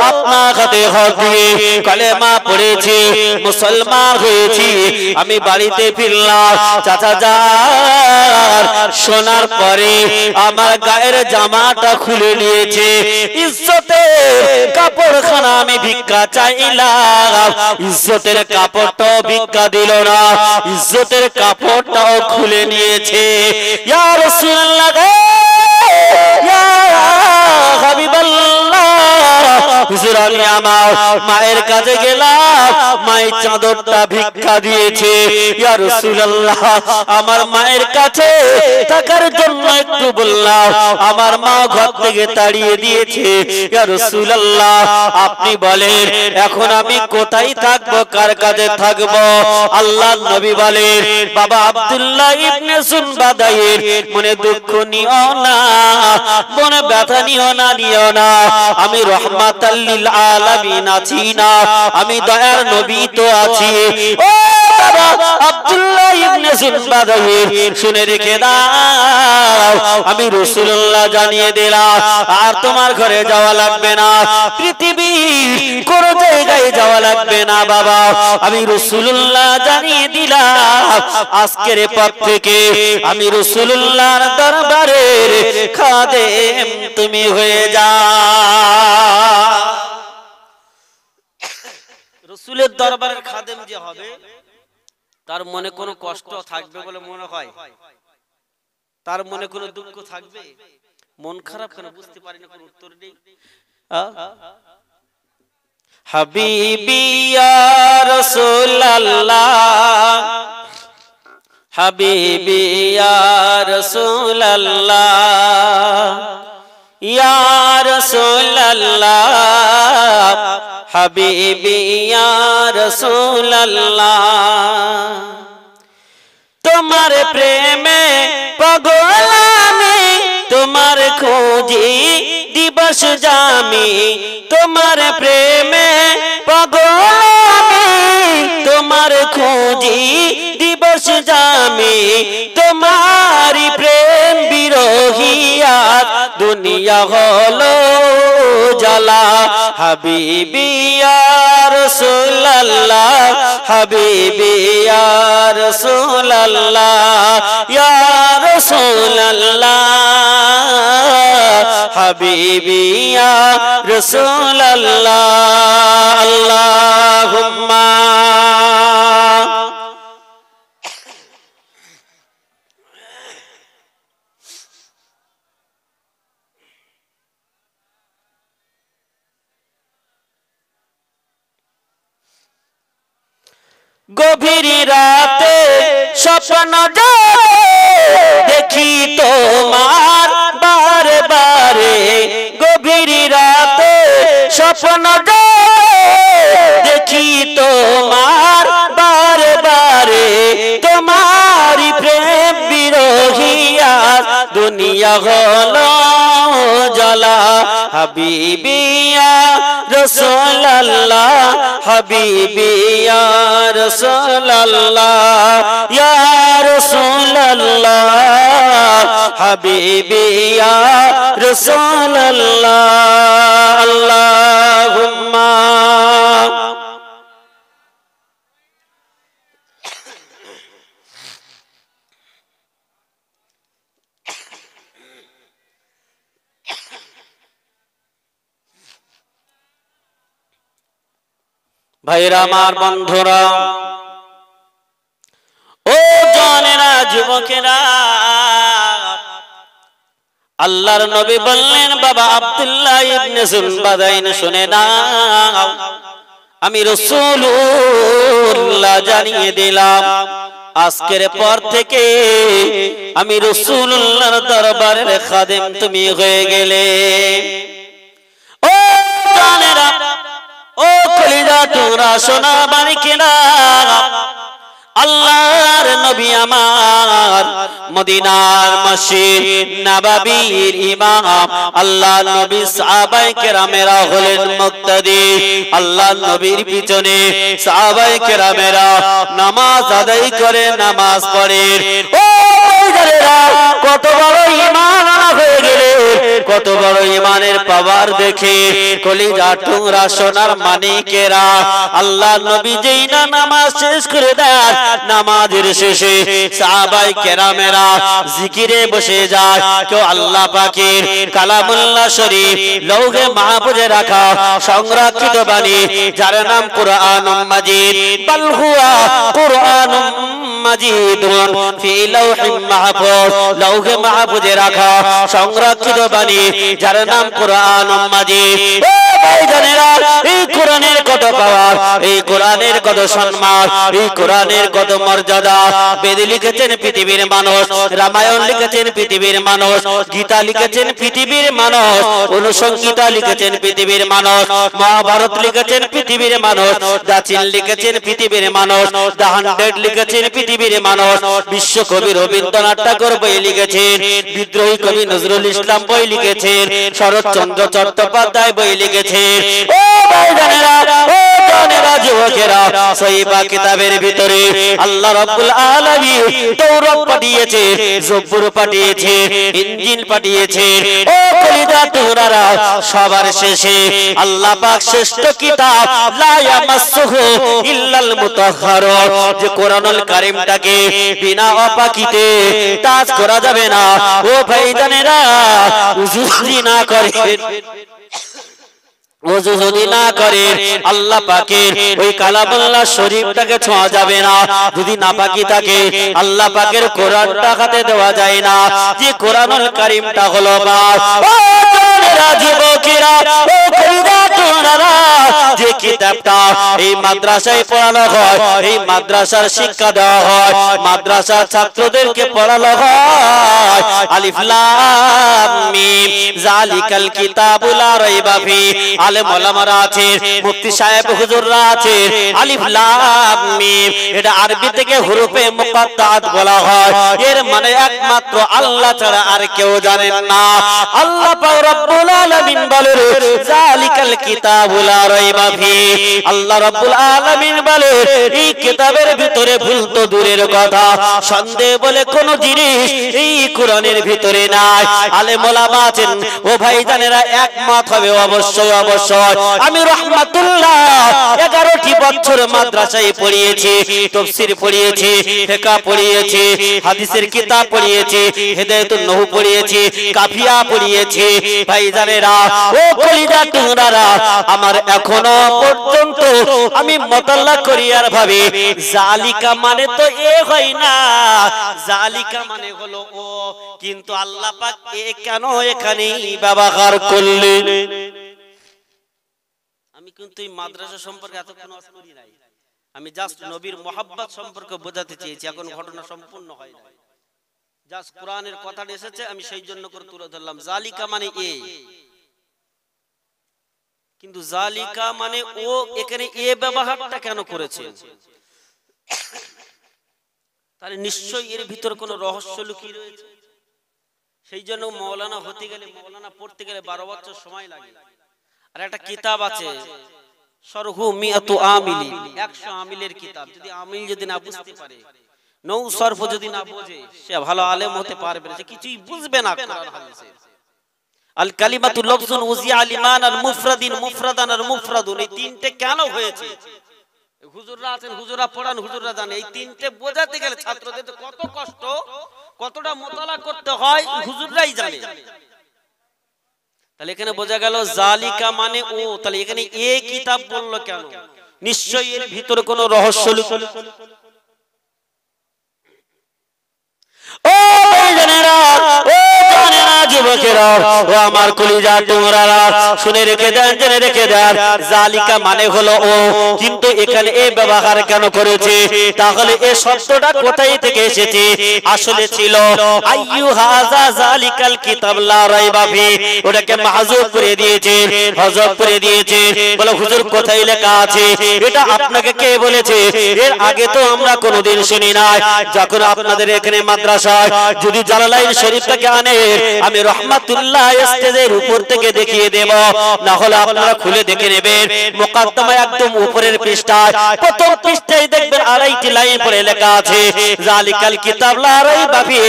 আপনার হাতে হাত দিয়ে কলেমা পড়েছি, মুসলমান হয়েছি, আমি বাড়িতে ফিরলাম। চাচা যান শোনার পরে আমার গায়ের জামাটা খুলে নিয়েছে, ইজ্জতের কাপড়খানা আমি ভিক্ষা চাইলাম, ইজ্জতের কাপড়টাও ভিক্ষা দিল না, ইজ্জতের কাপড়টাও খুলে নিয়েছে। ইয়া রাসূলুল্লাহ, ইয়া হাবিবাল্লাহ, হুজুর আমি আমার মায়ের কাছে গেলাম, মায়ের চাদরটা ভিক্ষা দিয়েছে। ইয়া রাসূলুল্লাহ, আমার মায়ের কাছে থাকার জন্য একটু বললাম, আমার মা ঘর থেকে তাড়িয়ে দিয়েছে। ইয়া রাসূলুল্লাহ, আপনি বলেন এখন আমি কোথায় থাকবো, কার কাছে থাকবো? আল্লাহর নবী বলেন, বাবা আব্দুল্লাহ ইবনে জুনবাদাইন, মনে দুঃখ নিও না, মনে ব্যথা নিও না, নিও না, আমি রাহমাতাল লিল আলামিন আছি না, আমি দয়ার নবী তো আছি। ও বাবা আব্দুল্লাহ ইবনে জুনবাদাইন, শুনে রেখে দাও, আমি রাসূলুল্লাহ জানিয়ে দিলাম, আর তোমার ঘরে যাওয়া লাগবে না, পৃথিবীর কোন জায়গায় যাওয়া লাগবে না বাবা, আমি রাসূলুল্লাহ জানিয়ে দিলাম, আজকের পর থেকে আমি রাসূলুল্লাহর দরবারের খাদেম তুমি হয়ে যাও। রাসূলের দরবারের খাদেম যে হবে তার মনে কোনো কষ্ট থাকবে বলে মনে হয়? তার মনে কোনো দুঃখ থাকবে? মন খারাপ কেন? বুঝতে পারি না, কোনো উত্তর নেই। হাবিবি ইয়া রাসূলুল্লাহ, হাবিবি ইয়া রাসূলুল্লাহ, ইয়া রাসূলুল্লাহ, হাবিবি ইয়া রাসূলুল্লাহ, তোমার প্রেমে পাগল আমি, তোমার খোঁজি দিবস জামি, তোমার প্রেমে পাগল আমি, তোমার খোঁজি দিবস জামি, তোমারি প্রেম বিরহিয়া দুনিয়া হলো জ্বালা। হাবিবি ইয়া রাসূলুল্লাহ, হাবিবি ইয়া রাসূলুল্লাহ, ইয়া রাসূলুল্লাহ, হাবিবি ইয়া রাসূলুল্লাহ, আল্লাহুম্মা গভীর রাতে স্বপ্ন দেখি তোমার বারে বারে, গভীর রাতে স্বপ্ন দেখি তোমার বারে বারে, তোমারি প্রেম বিরহিয়া দুনিয়া হলো জ্বালা হাবিবি ইয়া রাসূলুল্লাহ হাবিবি ইয়া রাসূলুল্লাহ ইয়া রাসূলুল্লাহ হাবিবি ইয়া রাসূলুল্লাহ আল্লাহুম্মা ভাইরা আমার বন্ধুরা ও জানেরা যুবকেরা আল্লাহর নবী বললেন বাবা আব্দুল্লাহ ইবনে জুলবাদাইন শুনে নাও আমি রাসূলুল্লাহ জানিয়ে দিলাম আজকের পর থেকে আমি রাসূলুল্লাহর দরবারের খাদেম তুমি হয়ে গেলে ও জানেরা ও কলিজা তোরা সোনা বাড়িকেরা আল্লাহর নবী আমার মদিনার মসজিদ নববীর ইমাম আল্লাহর নবী সাহাবায়ে কেরামেরা হলেন মুক্তাদি আল্লাহর নবীর পিছনে সাহাবায়ে কেরামেরা নামাজ আদায় করে নামাজ পড়ে ও ভাইজানেরা কত বড় ঈমান হয়ে গেলে কত বড় ঈমানের পাওয়ার দেখে কলিজা টুকরা সোনার মানিকেরা আল্লাহর নবী যেই না নামাজ শেষ করে দেন নামাজের শেষে সাহাবায়ে কেরামেরা জিকিরে বসে যায় কেউ আল্লাহ পাকের কালামুল্লাহ শরীফ লৌহে মাহফুজে রাখা সংরক্ষিত বাণী যার নাম কুরআনুম মাজিদ বাল হুয়া কুরআনুম মাজিদুন ফি লাওহিম মাহফুজ লৌহে মাহফুজে রাখা সংরক্ষিত বাণী যার নাম কুরআনুম মাজিদ ও ভাইজানেরা এই কোরআনের কত পাওয়ার এই কোরআনের কত সম্মান এই কোরআনের কত মর্যাদা বেদ লিখেছেন পৃথিবীর মানুষ রামায়ণ লিখেছেন পৃথিবীর মানুষ গীতা লিখেছেন পৃথিবীর মানুষ অনুসংগীতা লিখেছেন পৃথিবীর মানুষ মহাভারত লিখেছেন পৃথিবীর মানুষ প্রাচীন লিখেছেন পৃথিবীর মানুষ দ্য 100 লিখেছেন পৃথিবীর মানুষ বিশ্বকবি রবীন্দ্রনাথ ঠাকুর বই লিখেছেন বিদ্রোহী কবি নজরুল ইসলাম বই লিখেছেন শরৎচন্দ্র চট্টোপাধ্যায় বই লিখেছেন ও ভাইজানেরা ও জানেরা যুবকেরা সহিবা কিতাবের ভিতরে আল্লাহ রাব্বুল আলামিন তাওরাত পাঠিয়েছে জবুর পাঠিয়েছে ইনজিল পাঠিয়েছে ও কলিজা তোরারা সবার শেষে আল্লাহ পাক শ্রেষ্ঠ কিতাব লা ইয়ামাসসুহু ইল্লাল মুতাহহারুন যে কোরআনুল কারীমটাকে বিনা অপাকিতে টাচ করা যাবে না ও ভাইজানেরা উজু না করে ওযু যদি না করে আল্লাহ পাকের ওই কালামুল্লাহ শরীফটাকে ছোঁয়া যাবে না যদি নাপাকি থাকে আল্লাহ পাকের কোরআনটা হাতে দেওয়া যায় না যে কোরআনুল কারীমটা হলো পাক ও জানেরা যুবকেরা ও কলিজা তোরারা যে কিতাবটা এই মাদ্রাসায় পড়ানো হয় এই মাদ্রাসার শিক্ষা দেওয়া হয় মাদ্রাসার ছাত্রদেরকে পড়ানো হয় আলিফ লাম মিম যালিকাল কিতাবু লা রাইবা ফি আলেম ওলামারা আছে মুফতি সাহেব হুজুররা আছে আলিফ লাম মিম এটা আরবি থেকে হুরুফে মুকাত্তাআত বলা হয় এর মানে একমাত্র আল্লাহ ছাড়া আর কেউ জানেন না আল্লাহ পাক রব্বুল আলামিন বলেন যালিকাল কিতাবু লা রাইবা ফি আল্লাহ রব্বুল আলামিন বলেন এই কিতাবের ভিতরে ভুল তো দূরের কথা সন্দেহ বলে কোন জিনিস এই কোরআনের ভিতরে নাই আলেম ওলামা আছেন ও ভাইজানেরা একমত হবে অবশ্যই অবশ্যই আমি রহমাতুল্লাহ 11টি বছর মাদ্রাসায় পড়িয়েছি তাফসীর পড়িয়েছি ফিকহ পড়িয়েছি হাদিসের কিতাব পড়িয়েছি হিদায়াতুন নহু পড়িয়েছি কাফিয়া পড়িয়েছি ভাইজানেরা ও কলিজা তোমরা আমার এখনো পর্যন্ত আমি মোতাল্লা করি আর ভাবি জালিকা মানে তো এ হয় না জালিকা মানে হলো ও কিন্তু আল্লাহ পাক এ কেন এখানে ব্যবহার করলেন আমি কিন্তু এই মাদ্রাসা সম্পর্কে এত কোনো ওয়াজ করি নাই আমি জাস্ট নবীর মোহাব্বত সম্পর্কে বোঝাতে চেয়েছি এখন ঘটনা সম্পূর্ণ হয় না জাস্ট কোরআনের কথাটা এসেছে আমি সেই জন্য করে তুলে ধরলাম জালিকা মানে এ কিন্তু জালিকা মানে ও এখানে এ ব্যবহারটা কেন করেছে তাহলে নিশ্চয়ই এর ভিতর কোনো রহস্য লুকিয়ে রয়েছে সেই জন্য মৌলানা হতে গেলে, মৌলানা পড়তে গেলে 12 বছর সময় লাগে। আর একটা কিতাব আছে শরহু মিয়াতু আমিলি, 100 আমিলের কিতাব। যদি আমিল যদি না বুঝতে পারে, নৌ সরফ যদি না বোঝে, সে ভালো আলেম হতে পারবে না, সে কিছুই বুঝবে না কোরআন হাদিসে। আল কালিমাতু লফজুন উজিয়া লিমান আল মুফরাদিন মুফরাদান আর মুফরাদুন, এই তিনটে কেন হয়েছে? হুজুররা আছেন, হুজুররা পড়ান, হুজুররা জানে। এই তিনটে বোঝাতে গেলে ছাত্রদের কত কষ্ট, কতটা মোতালা করতে হয়, হুজুররাই জানে। তাহলে এখানে বোঝা গেল জালিকা মানে ও। তাহলে এখানে এ কিতাব বললো কেন? নিশ্চয়ই এর ভিতরে কোনো রহস্য লুকানো। ও জানেরা, ও জানেরা, যুবকেরা, ও আমার কলিজা তোমরারা, শুনে রেখে দেন, জেনে রেখে দেন, জালিকা মানে হলো ও। কিন্তু এখানে এ ব্যবহার কেন করেছে? তাহলে এই শব্দটা কোথায় থেকে এসেছে? আসলে ছিল আইয়ু হাযা জালিকাল কিতাব লা রাইবা ফি, ওটাকে মাহযুব করে দিয়েছে, হযফ করে দিয়েছে। বলে হুজুর কোথায় লেখা আছে? এটা আপনাকে কে বলেছে? এর আগে তো আমরা কোনোদিন শুনি নাই। যখন আপনাদের এখানে মাদ্রাসা যদি জালালাইন শরীফটাকে আনে, আমি রহমাতুল্লাহ স্টেজের উপর থেকে দেখিয়ে দেব, না হলে আপনারা খুলে দেখে নেবেন। মুকাদ্দমা একদম উপরের পৃষ্ঠায়, প্রথম পৃষ্ঠায় দেখবেন আড়াইটি লাইন পড়ে লেখা আছে জালিকাল কিতাব লা রাইবা ফি।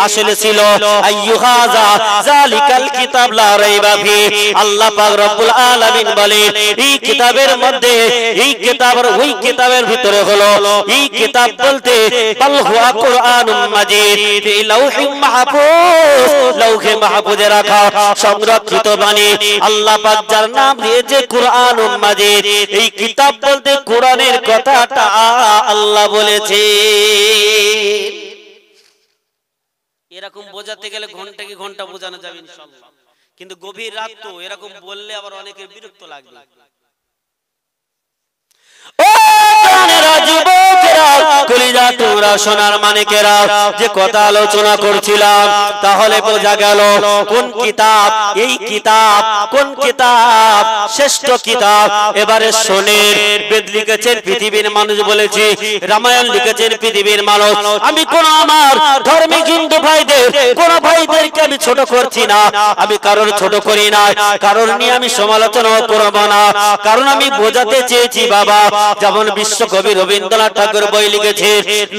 আসলে ছিল আইয়ুহাযা জালিকাল কিতাব লা রাইবা ফি। আল্লাহ পাক রব্বুল আলামিন বলেন, এই কিতাবের মধ্যে, এই কিতাবের ওই কিতাবের ভিতরে হলো, এই কিতাব বলতে বাল হুয়া কুরআনুম মাজিদ ফি লাউহিম মাহফুজ, লৌহে মাহফুজে রাখা সংরক্ষিত বাণী। আল্লাহ পাক যার নাম দিয়েছে কুরআনুম মাজিদ, এই কিতাব বলতে কোরআনের কথাটা আল্লাহ বলেছে। এরকম বোঝাতে গেলে ঘন্টা কি ঘন্টা বোঝানো যাবে ইনশাআল্লাহ, কিন্তু গভীর রাত তো, এরকম বললে আবার অনেকের বিরক্ত লাগবে। ও জানেরা, যুবকেরা, কলিজা তোমরা, সোনার মানিকেরা, যে কথা আলোচনা করছিলাম, তাহলে বোঝা গেল কোন কিতাব, এই কিতাব কোন কিতাব? শ্রেষ্ঠ কিতাব। এবারে শোনেন, বেদ লিখেছেন পৃথিবীর মানুষ, বলেছি রামায়ণ লিখেছেন পৃথিবীর মানুষ। আমি কোন আমার ধর্মিক হিন্দু ভাইদের, কোন ভাইদেরকে আমি ছোট করছি না, আমি কারোর ছোট করি না, কারোর নিয়ে আমি সমালোচনা করব না। কারণ আমি বোঝাতে চেয়েছি বাবা, যেমন বিশ্বকবি রবীন্দ্রনাথ ঠাকুর বই লিখেছে,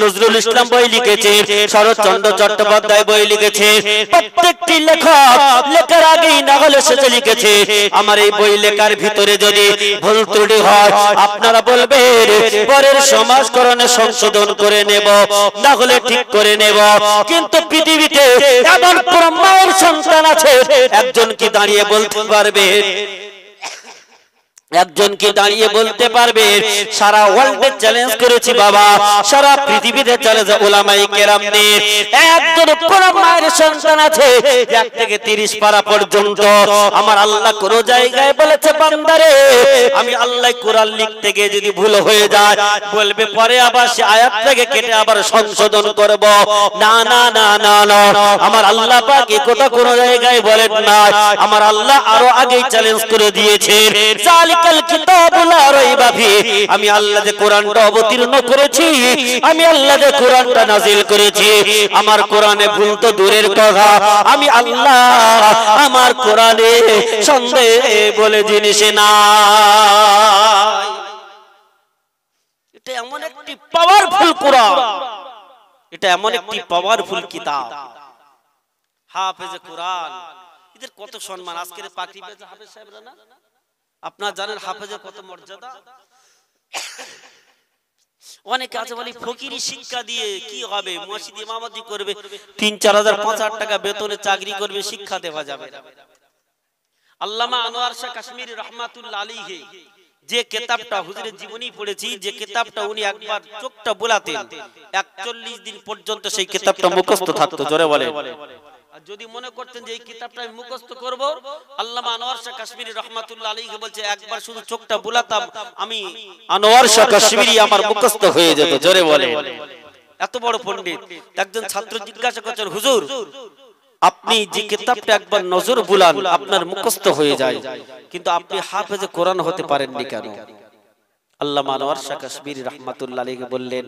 নজরুল ইসলাম বই লিখেছে, শরৎচন্দ্র চট্টোপাধ্যায় বই লিখেছে, প্রত্যেকটি লেখক লেখার আগেই না হলে শেষে লিখেছে। আমার এই বই লেখার ভিতরে যদি ভুল ত্রুটি হয়, আপনারা বলবেন, পরের সমাজকরণে সংশোধন করে নেব, না হলে ঠিক করে নেব। কিন্তু পৃথিবীতে এমন কোন মায়ের সন্তান আছে একজন কি দাঁড়িয়ে বলতে পারবে, একজন কি দাঁড়িয়ে বলতে পারবে সারা ওয়ার্ল্ডে চ্যালেঞ্জ করেছি বাবা, সারা পৃথিবীতে চ্যালেঞ্জ উলামায়ে কেরামদের, একজন কোন মায়ের সন্তান আছে 1 থেকে 30 পারা পর্যন্ত? আমার আল্লাহ কোন জায়গায় বলেছে বান্দারে, আমি আল্লাহ কোরআন লিখতে গিয়ে যদি ভুল হয়ে যায়, বলবে পরে আবার সে আয়াত থেকে কেটে আবার সংশোধন করব? না না না না না, আমার আল্লাহ পাক এই কথা কোন জায়গায় বলেন না। আমার আল্লাহ আরো আগেই চ্যালেঞ্জ করে দিয়েছে, আমি আল্লাহ যে কোরআনটা অবতীর্ণ করেছি, আমি আল্লাহ যে কোরআনটা নাজিল করেছি, আমার কোরআনে ভুল তো দূরের কথা, আমি আল্লাহ আমার কোরআনে সন্দেহ বলে জিনিস না। এটা এমন একটি পাওয়ারফুল কোরআন, এটা এমন একটি পাওয়ারফুল কিতাব। হাফেজে কোরআন, এদের কত সম্মান। আজকের পাখি পেজে হাফেজ সাহেবরা না, আপনারা জানেন হাফেজের কত মর্যাদা। অনেকে আছে বলি ফকিরি শিক্ষা দিয়ে কি হবে, মসজিদ ইমামতি করবে, 3-4 হাজার 5,000 টাকা বেতনে চাকরি করবে, শিক্ষা দেওয়া যাবে না। আল্লামা আনোয়ার শাহ কাশ্মীরি রহমাতুল্লাহ আলাইহি যে কিতাবটা হুজুরের জীবনী পড়েছি, যে কিতাবটা উনি একবার চোখটা বোলাতেন 41 দিন পর্যন্ত সেই কিতাবটা মুখস্থ থাকতো। জোরে বলে। আর যদি মনে করতেন যে এই কিতাবটা আমি মুখস্থ করব, আল্লামা আনোয়ার শাহ কাশ্মীরি রহমাতুল্লাহ আলাইহি বলছে একবার শুধু চোখটা বুলাতাম, আমি আনোয়ার শাহ কাশ্মীরি আমার মুখস্থ হয়ে যেত। জোরে বলে। এত বড় পণ্ডিত। একজন ছাত্র জিজ্ঞাসা করছেন, হুজুর আপনি যে কিতাবটা একবার নজর বুলান আপনার মুখস্থ হয়ে যায়, কিন্তু আপনি হাফেজে কোরআন হতে পারেননি কেন? আল্লামা আনোয়ার শাহ কাশ্মীরি রহমাতুল্লাহ আলাইহি বললেন,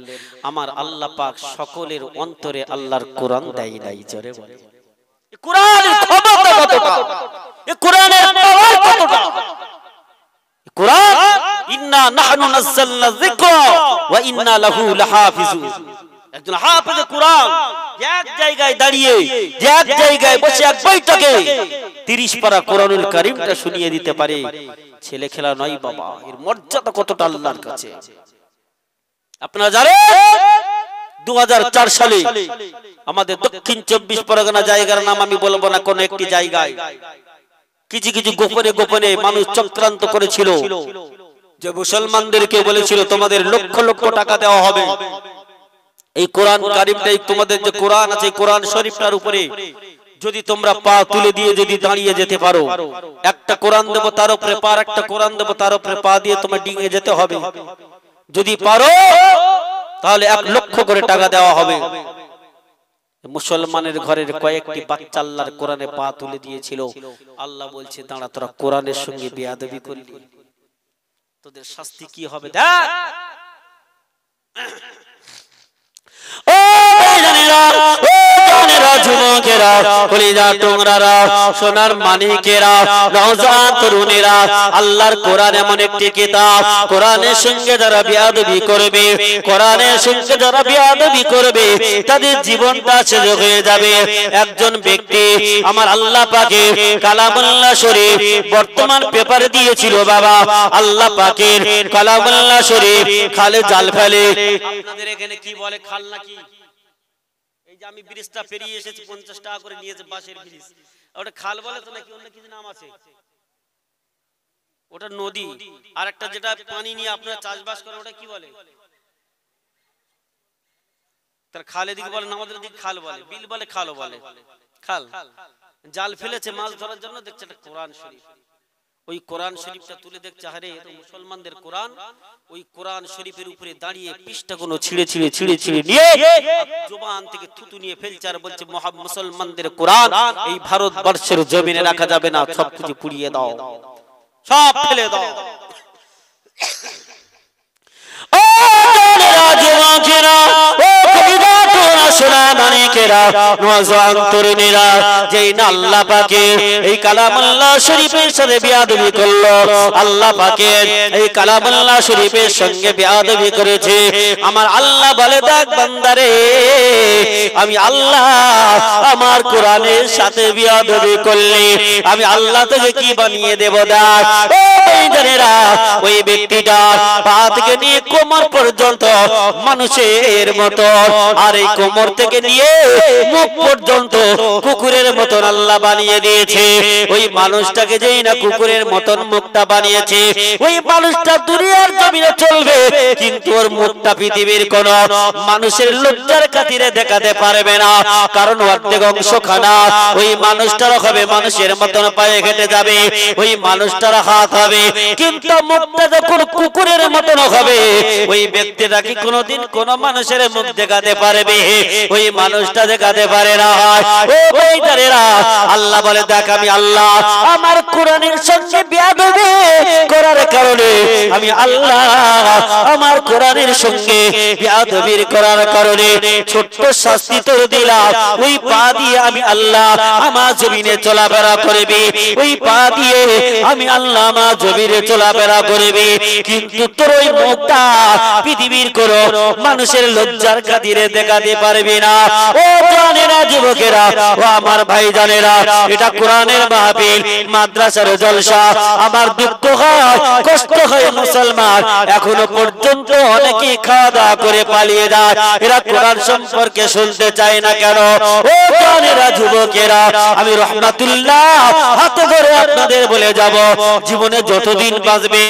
আমার আল্লাহ পাক সকলের অন্তরে আল্লাহর কোরআন দেয় নাই। জোরে বলে। কোরআনের ক্ষমতা কতটা, এই কোরআনের পাওয়ার কতটা। কোরআন ইন্না নাহনু নাযালনা যিকরা ওয়া ইন্না লাহু লাহাফিজুন। একজন হাফেজ কোরআন এক জায়গায় দাঁড়িয়ে এক জায়গায় বসে এক বৈঠকে 30 পারা কোরআনুল কারীমটা শুনিয়ে দিতে পারে, ছেলে খেলা নয় বাবা। এর মর্যাদা কতটা আল্লাহর কাছে। আপনারা জানেন 2004 সালে আমাদের দক্ষিণ 24 পরগনা জায়গার নাম আমি বলবো না, কোন একটি জায়গায় কিছু কিছু গোপনে গোপনে মানুষ চক্রান্ত করেছিল, যে মুসলমানদেরকে বলেছিল তোমাদের লক্ষ লক্ষ টাকা দেওয়া হবে, এই কোরআন কারীমটাই তোমাদের যে কোরআন আছে কোরআন শরীফটার উপরে যদি তোমরা পা তুলে দিয়ে যদি দাঁড়িয়ে যেতে পারো, একটা কোরআন দেব তার উপরে পা, একটা কোরআন দেব তার উপরে পা দিয়ে তোমার ডিঙে যেতে হবে, যদি পারো তাহলে 1 লক্ষ করে টাকা দেওয়া হবে। মুসলমানের ঘরের কয়েকটি বাচ্চা আল্লাহর কোরআনে পা তুলে দিয়েছিল। আল্লাহ বলছে দাঁড়া, তোরা কোরআনের সঙ্গে বেয়াদবি করলি, তোদের শাস্তি কি হবে দেখ। ও জানেরা, ও জানেরা, যুবকেরা, কলিজা টুকরারা, সোনার মানিকেরা, নওজোয়ান তরুণেরা, আল্লাহর কোরআন এমন একটি কিতাব, কোরআনের সঙ্গে যারা বেয়াদবি করবে, কোরআনের সঙ্গে যারা বেয়াদবি করবে তাদের জীবনটা শেষ হয়ে যাবে। একজন ব্যক্তি আমার আল্লাহ পাকে কালামুল্লাহ শরীফ বর্তমান পেপারে দিয়েছিল বাবা, আল্লাহ পাকের কালামুল্লাহ শরীফ খালে জাল ফেলে। আপনাদের এখানে কি বলে খাল নাকি? এই যে আমি ব্রিজটা পেরিয়ে এসেছি 50 টাকা করে নিয়েছে বাঁশের ব্রিজ, ওটা খাল বলে তো নাকি অন্য কিছু নাম আছে? ওটা নদী। আর একটা যেটা পানি নিয়ে আপনারা চাষবাস করেন ওটা কি বলে? তার খালে দিকে বলে না, আমাদের দিকে খাল বলে, বিল বলে, খালও বলে। খাল জাল ফেলেছে মাছ ধরার জন্য, দেখছে এটা কোরআন শরীফ। ওই কোরআন শরীফটা তুলে দেখছে আরে এটা মুসলমানদের কোরআন। ওই কোরআন শরীফের উপরে দাঁড়িয়ে পৃষ্ঠাগুলো ছিঁড়ে ছিঁড়ে ছিঁড়ে ছিঁড়ে নিয়ে জবান থেকে থুতু নিয়ে ফেলছে আর বলছে মুসলমানদের কোরআন এই ভারতবর্ষের জমিনে রাখা যাবে না, সবকিছু পুড়িয়ে দাও, সব ফেলে দাও। ও জানেরা, যুবকেরা, ও কবিরা, তোরা সোনা মানিকেরা, নওজোয়ান তরুণেরা, যেই না আল্লাহ পাকের এই কালামুল্লাহ শরীফের সাথে বেয়াদবি করলো, আল্লাহ পাকের এই কালামুল্লাহ শরীফের সঙ্গে বেয়াদবি করেছে, আমার আল্লাহ বলে দেখ বান্দারে, আমি আল্লাহ আমার কোরআনের সাথে বেয়াদবি করলি আমি আল্লাহ তোকে কি বানিয়ে দেব দেখ। ওই জানেরা, ওই ব্যক্তিটা পা থেকে নিয়ে কোমর পর্যন্ত মানুষের মতো, আর এই কোমর থেকে নিয়ে মুখ পর্যন্ত কুকুরের মতন আল্লাহ বানিয়ে দিয়েছে। ওই মানুষটাকে যেই না কুকুরের মতন মুখটা বানিয়েছে, ওই মানুষটা দুনিয়ার জমিনে চলবে, কিন্তু ওর মুখটা পৃথিবীর কোন মানুষের লজ্জার খাতিরে দেখাতে পারবে না, কারণ অর্ধেক অংশ খানা ওই মানুষটার হবে মানুষের মতন পায়ে হেঁটে যাবে, ওই মানুষটার হাত হবে, কিন্তু মুখটা যখন কুকুরের মতন হবে ওই ব্যক্তিটা কি কোনোদিন কোন মানুষের মুখ দেখাতে পারবে? ওই মানুষটা দেখাতে পারে না। ও ভাইদারেরা, আল্লাহ বলে দেখ আমি আল্লাহ আমার কোরআনের সঙ্গে বেয়াদবি করার কারণে, আমি আল্লাহ আমার কোরআনের সঙ্গে বেয়াদবি করার কারণে ছোট্ট শাস্তি তোর দিলাম। ওই পা দিয়ে আমি আল্লাহ আমার জমিনে চলাফেরা করবি, ওই পা দিয়ে আমি আল্লাহ আমার জমিনে চলাফেরা করবি, কিন্তু তোর ওই মুখটা পৃথিবীর কোন মানুষের লজ্জার খাতিরে দেখাতে পারবি না। ও জানেরা, যুবকেরা, ও আমার ভাই জানেরা, এটা কোরআনের মাহফিল, মাদ্রাসার জলসা। আমার দুঃখ হয়, কষ্ট হয়, মুসলমান এখনো পর্যন্ত অনেকে খাওয়া দাওয়া করে পালিয়ে যায়, এরা কোরআন সম্পর্কে শুনতে চায় না কেন? ও জানেরা, যুবকেরা, আমি রহমাতুল্লাহ হাতে ধরে আপনাদের বলে যাব, জীবনে যতদিন বাঁচবে